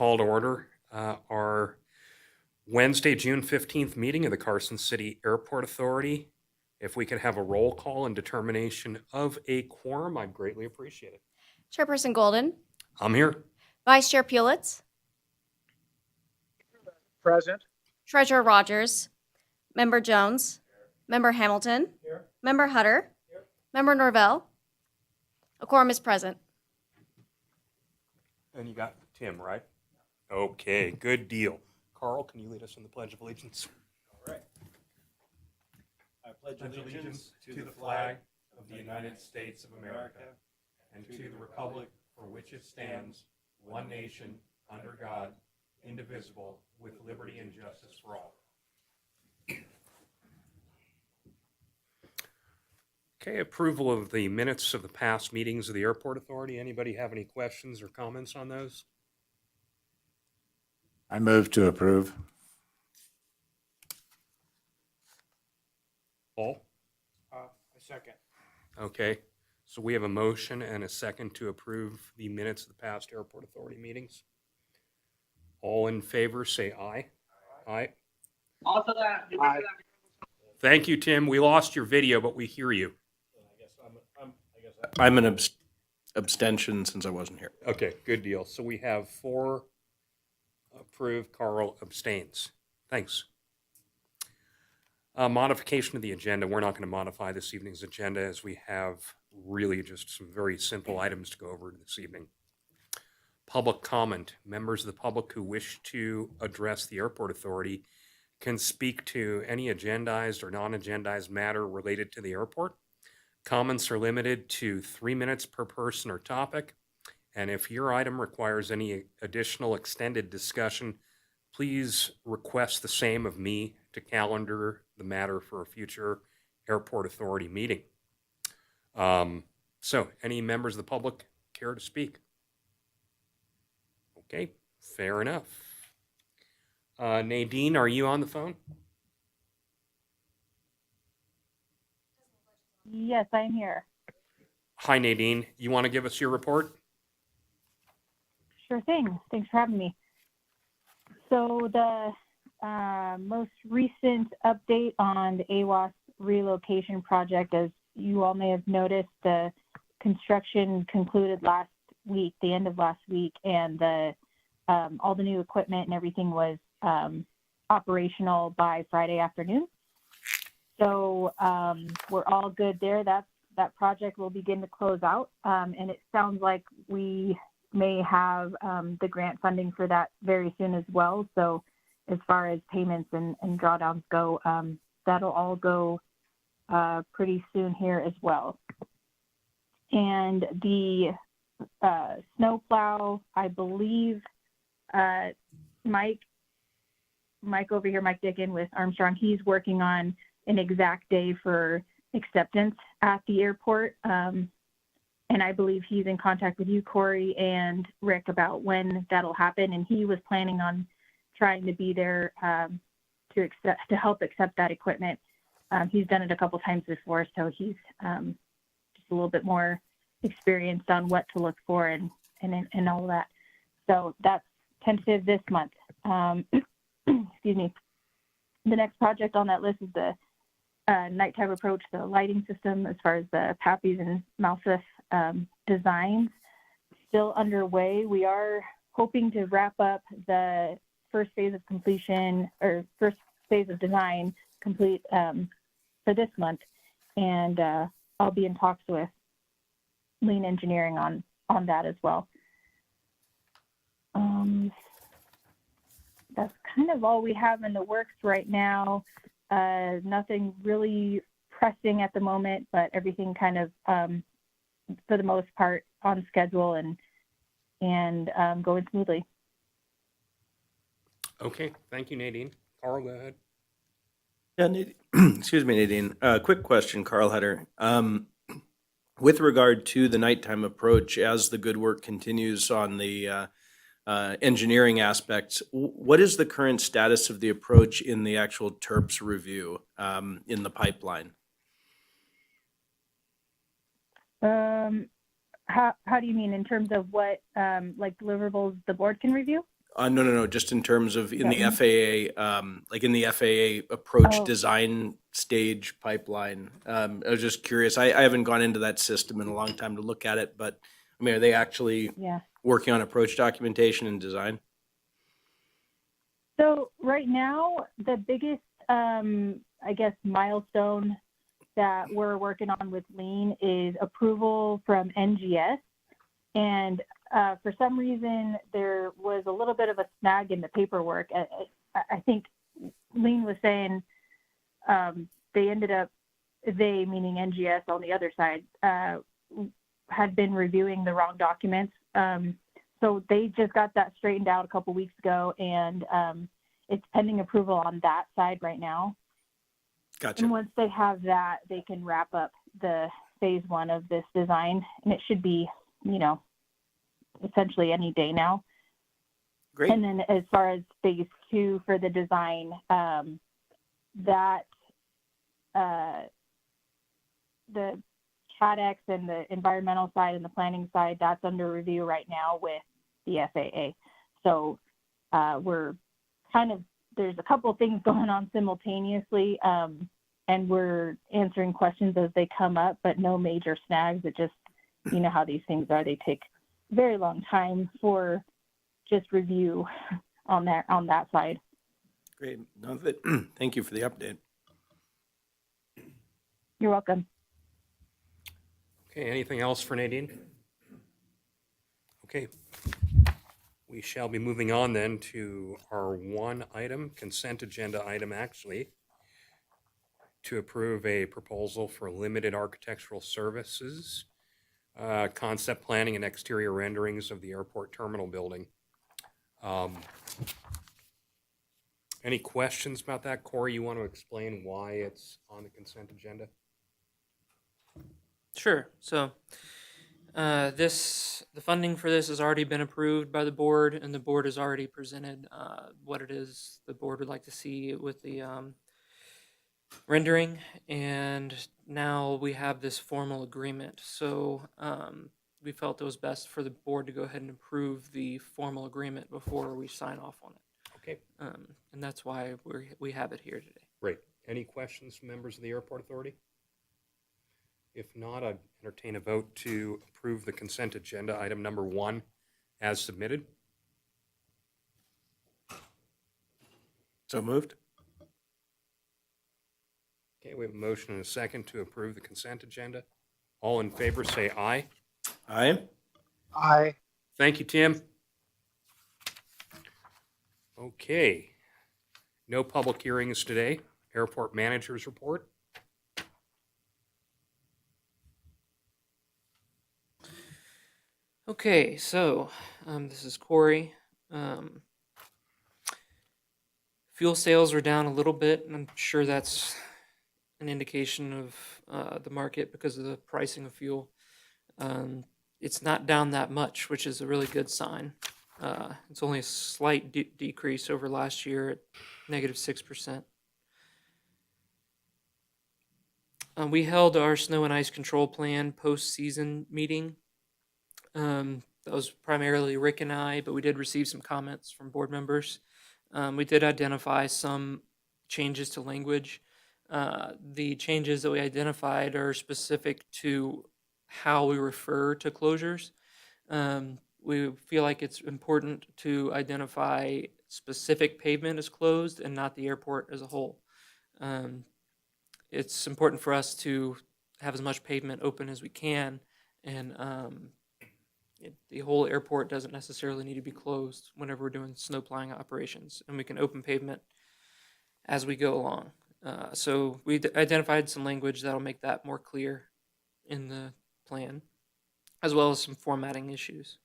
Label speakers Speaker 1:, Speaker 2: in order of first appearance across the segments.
Speaker 1: call to order our Wednesday, June 15th meeting of the Carson City Airport Authority. If we could have a roll call and determination of a quorum, I'd greatly appreciate it.
Speaker 2: Chairperson Golden,
Speaker 1: I'm here.
Speaker 2: Vice Chair Pulitz,
Speaker 3: Present.
Speaker 2: Treasurer Rogers, Member Jones, Member Hamilton,
Speaker 3: Here.
Speaker 2: Member Hutter,
Speaker 3: Here.
Speaker 2: Member Norvell. A quorum is present.
Speaker 1: And you got Tim, right? Okay, good deal. Carl, can you lead us in the Pledge of Allegiance?
Speaker 4: All right. I pledge allegiance to the flag of the United States of America and to the republic for which it stands, one nation, under God, indivisible, with liberty and justice for all.
Speaker 1: Okay, approval of the minutes of the past meetings of the Airport Authority. Anybody have any questions or comments on those?
Speaker 5: I move to approve.
Speaker 1: Paul?
Speaker 3: A second.
Speaker 1: Okay, so we have a motion and a second to approve the minutes of the past Airport Authority meetings. All in favor, say aye. Aye.
Speaker 6: Also that.
Speaker 3: Aye.
Speaker 1: Thank you, Tim. We lost your video, but we hear you.
Speaker 4: I'm an abstention since I wasn't here.
Speaker 1: Okay, good deal. So we have 4 approved, Carl abstains. Thanks. Modification of the agenda. We're not going to modify this evening's agenda as we have really just some very simple items to go over this evening. Public comment. Members of the public who wish to address the Airport Authority can speak to any agendized or non-agendized matter related to the airport. Comments are limited to 3 minutes per person or topic, and if your item requires any additional extended discussion, please request the same of me to calendar the matter for a future Airport Authority meeting. So, any members of the public care to speak? Okay, fair enough. Nadine, are you on the phone?
Speaker 7: Yes, I'm here.
Speaker 1: Hi, Nadine. You want to give us your report?
Speaker 7: Sure thing. Thanks for having me. So the most recent update on the AWAS relocation project, as you all may have noticed, the construction concluded last week, the end of last week, and the all the new equipment and everything was operational by Friday afternoon. So we're all good there. That project will begin to close out, and it sounds like we may have the grant funding for that very soon as well. So as far as payments and drawdowns go, that'll all go pretty soon here as well. And the snowplow, I believe Mike over here, Mike Dickin with Armstrong, he's working on an exact day for acceptance at the airport. And I believe he's in contact with you, Corey, and Rick about when that'll happen. And he was planning on trying to be there to help accept that equipment. He's done it a couple times before, so he's just a little bit more experienced on what to look for and all that. So that's tentative this month. Excuse me. The next project on that list is the nighttime approach, the lighting system, as far as the PAPIs and MALSIF designs, still underway. We are hoping to wrap up the first phase of completion, or first phase of design complete for this month, and I'll be in talks with Lean Engineering on that as well. That's kind of all we have in the works right now. Nothing really pressing at the moment, but everything kind of, for the most part, on schedule and going smoothly.
Speaker 1: Okay, thank you, Nadine. Carl, go ahead.
Speaker 4: Yeah, excuse me, Nadine. Quick question, Carl Hutter. With regard to the nighttime approach, as the good work continues on the engineering aspects, what is the current status of the approach in the actual TERPS review in the pipeline?
Speaker 7: How do you mean in terms of what like deliverables the board can review?
Speaker 4: No. Just in terms of in the
Speaker 7: Yeah.
Speaker 4: FAA, like in the FAA approach
Speaker 7: Oh.
Speaker 4: design stage pipeline. I was just curious. I haven't gone into that system in a long time to look at it, but I mean, are they actually
Speaker 7: Yeah.
Speaker 4: working on approach documentation and design?
Speaker 7: So right now, the biggest, I guess, milestone that we're working on with Lean is approval from NGS. And for some reason, there was a little bit of a snag in the paperwork. I think Lean was saying they ended up, they meaning NGS on the other side, had been reviewing the wrong documents. So they just got that straightened out a couple weeks ago, and it's pending approval on that side right now.
Speaker 4: Gotcha.
Speaker 7: And once they have that, they can wrap up the phase 1 of this design, and it should be, essentially any day now.
Speaker 4: Great.
Speaker 7: And then as far as phase 2 for the design, that the CADEX and the environmental side and the planning side, that's under review right now with the FAA. So we're kind of, there's a couple of things going on simultaneously, and we're answering questions as they come up, but no major snags. It just, you know how these things are, they take a very long time for just review on that side.
Speaker 4: Great. No, thank you for the update.
Speaker 7: You're welcome.
Speaker 1: Okay, anything else for Nadine? Okay. We shall be moving on then to our one item, consent agenda item actually, to approve a proposal for limited architectural services, concept planning and exterior renderings of the airport terminal building. Any questions about that? Corey, you want to explain why it's on the consent agenda?
Speaker 5: Sure. So the funding for this has already been approved by the board, and the board has already presented what it is the board would like to see with the rendering, and now we have this formal agreement. So we felt it was best for the board to go ahead and approve the formal agreement before we sign off on it.
Speaker 1: Okay,
Speaker 5: And that's why we have it here today.
Speaker 1: great. Any questions from members of the airport authority? If not, I'd entertain a vote to approve the consent agenda, item number 1, as submitted.
Speaker 4: So moved.
Speaker 1: Okay, we have a motion and a second to approve the consent agenda. All in favor, say aye.
Speaker 4: Aye.
Speaker 3: Aye.
Speaker 1: Thank you, Tim. Okay. No public hearings today. Airport managers report.
Speaker 5: Okay, so this is Corey. Fuel sales are down a little bit, and I'm sure that's an indication of the market because of the pricing of fuel. It's not down that much, which is a really good sign. It's only a slight decrease over last year at -6%. We held our snow and ice control plan post-season meeting. That was primarily Rick and I, but we did receive some comments from board members. We did identify some changes to language. The changes that we identified are specific to how we refer to closures. We feel like it's important to identify specific pavement as closed and not the airport as a whole. It's important for us to have as much pavement open as we can, and the whole airport doesn't necessarily need to be closed whenever we're doing snow plowing operations, and we can open pavement as we go along. So we identified some language that'll make that more clear in the plan, as well as some formatting issues.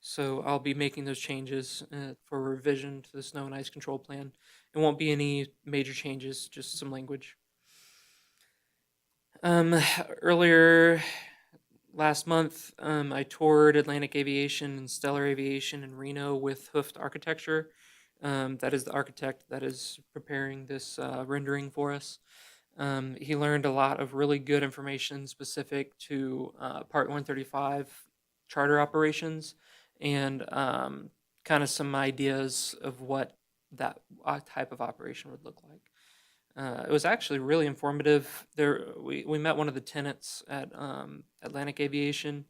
Speaker 5: So I'll be making those changes for revision to the snow and ice control plan. It won't be any major changes, just some language. Earlier last month, I toured Atlantic Aviation and Stellar Aviation in Reno with Hoofed Architecture. That is the architect that is preparing this rendering for us. He learned a lot of really good information specific to Part 135 charter operations and kind of some ideas of what that type of operation would look like. It was actually really informative. We met one of the tenants at Atlantic Aviation.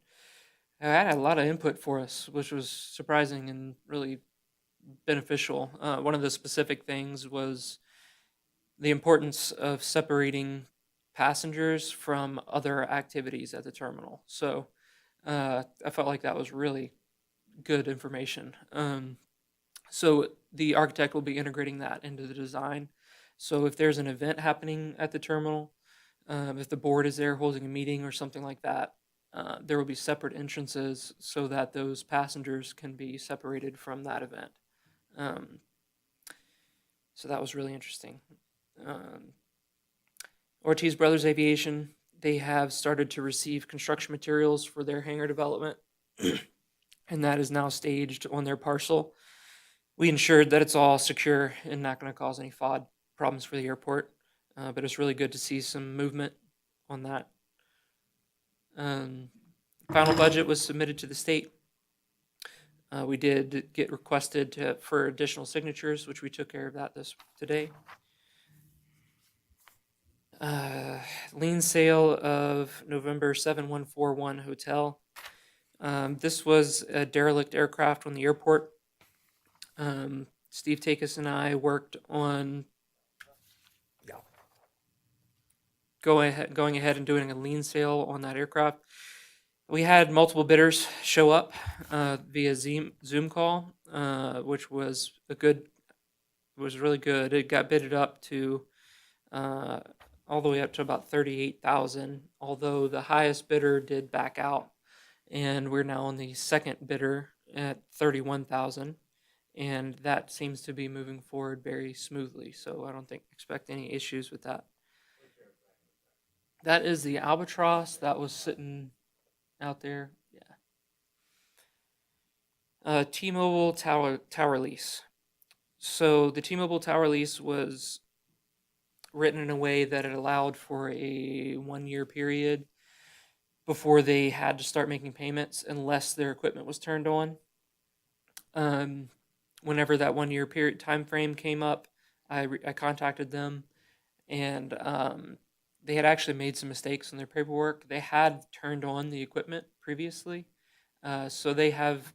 Speaker 5: I had a lot of input for us, which was surprising and really beneficial. One of the specific things was the importance of separating passengers from other activities at the terminal. So I felt like that was really good information. So the architect will be integrating that into the design. So if there's an event happening at the terminal, if the board is there holding a meeting or something like that, there will be separate entrances so that those passengers can be separated from that event. So that was really interesting. Ortiz Brothers Aviation, they have started to receive construction materials for their hangar development, and that is now staged on their parcel. We ensured that it's all secure and not going to cause any FOD problems for the airport, but it's really good to see some movement on that. Final budget was submitted to the state. We did get requested for additional signatures, which we took care of that today. Lien sale of November 7141 hotel. This was a derelict aircraft on the airport. Steve Takis and I worked on going ahead and doing a lien sale on that aircraft. We had multiple bidders show up via Zoom call, which was really good. It got bidded up to all the way up to about 38,000, although the highest bidder did back out, and we're now on the second bidder at 31,000, and that seems to be moving forward very smoothly. So I don't expect any issues with that. That is the Albatross that was sitting out there. Yeah. T-Mobile tower lease. So the T-Mobile tower lease was written in a way that it allowed for a 1-year period before they had to start making payments unless their equipment was turned on. Whenever that 1-year period time frame came up, I contacted them, and they had actually made some mistakes in their paperwork. They had turned on the equipment previously, so they have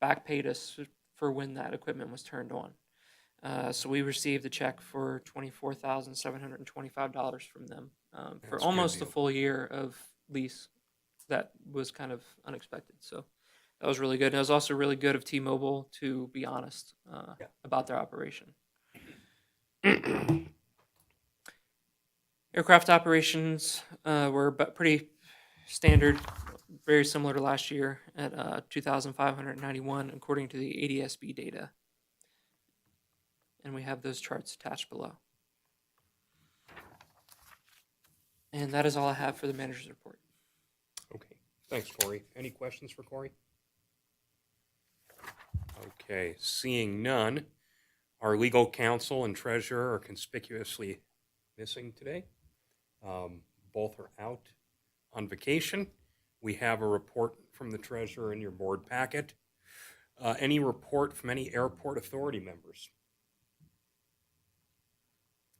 Speaker 5: back paid us for when that equipment was turned on. So we received a check for $24,725 from them for
Speaker 1: That's a good
Speaker 5: almost a
Speaker 1: deal.
Speaker 5: full year of lease. That was kind of unexpected. So that was really good. And it was also really good of T-Mobile to be honest about their operation. Aircraft operations were pretty standard, very similar to last year at 2,591 according to the ADSB data. And we have those charts attached below. And that is all I have for the manager's report.
Speaker 1: Okay, thanks, Corey. Any questions for Corey? Okay, seeing none, our legal counsel and treasurer are conspicuously missing today. Both are out on vacation. We have a report from the treasurer in your board packet. Any report from any airport authority members?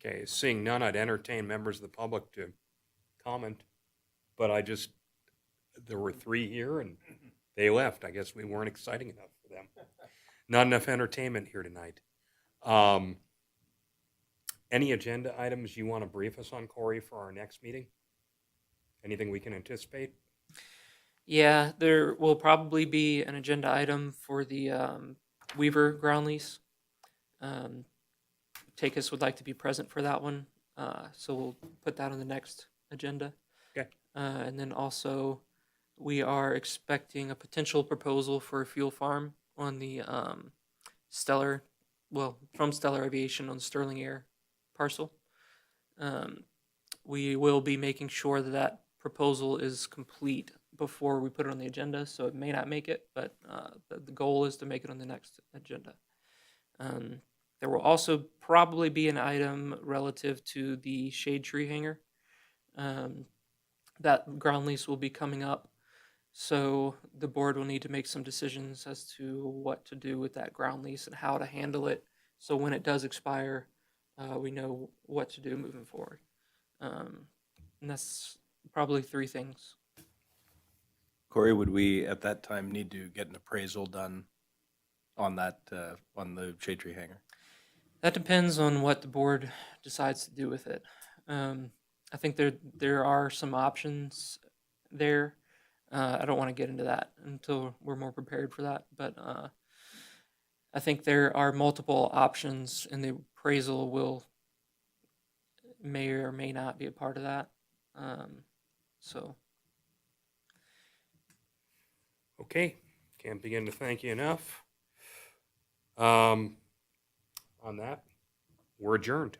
Speaker 1: Okay, seeing none, I'd entertain members of the public to comment, but there were 3 here and they left. I guess we weren't exciting enough for them. Not enough entertainment here tonight. Any agenda items you want to brief us on, Corey, for our next meeting? Anything we can anticipate?
Speaker 5: Yeah, there will probably be an agenda item for the Weaver ground lease. Takis would like to be present for that one, so we'll put that on the next agenda.
Speaker 1: Okay.
Speaker 5: And then also, we are expecting a potential proposal for a fuel farm on the from Stellar Aviation on the Sterling Air parcel. We will be making sure that proposal is complete before we put it on the agenda, so it may not make it, but the goal is to make it on the next agenda. There will also probably be an item relative to the shade tree hanger. That ground lease will be coming up, So the board will need to make some decisions as to what to do with that ground lease and how to handle it. So when it does expire, we know what to do moving forward. And that's probably three things.
Speaker 4: Corey, would we at that time need to get an appraisal done on that, on the shade tree hangar?
Speaker 5: That depends on what the board decides to do with it. I think there are some options there. I don't want to get into that until we're more prepared for that, but I think there are multiple options, and the appraisal may or may not be a part of that. So
Speaker 1: Okay, can't begin to thank you enough. On that, we're adjourned.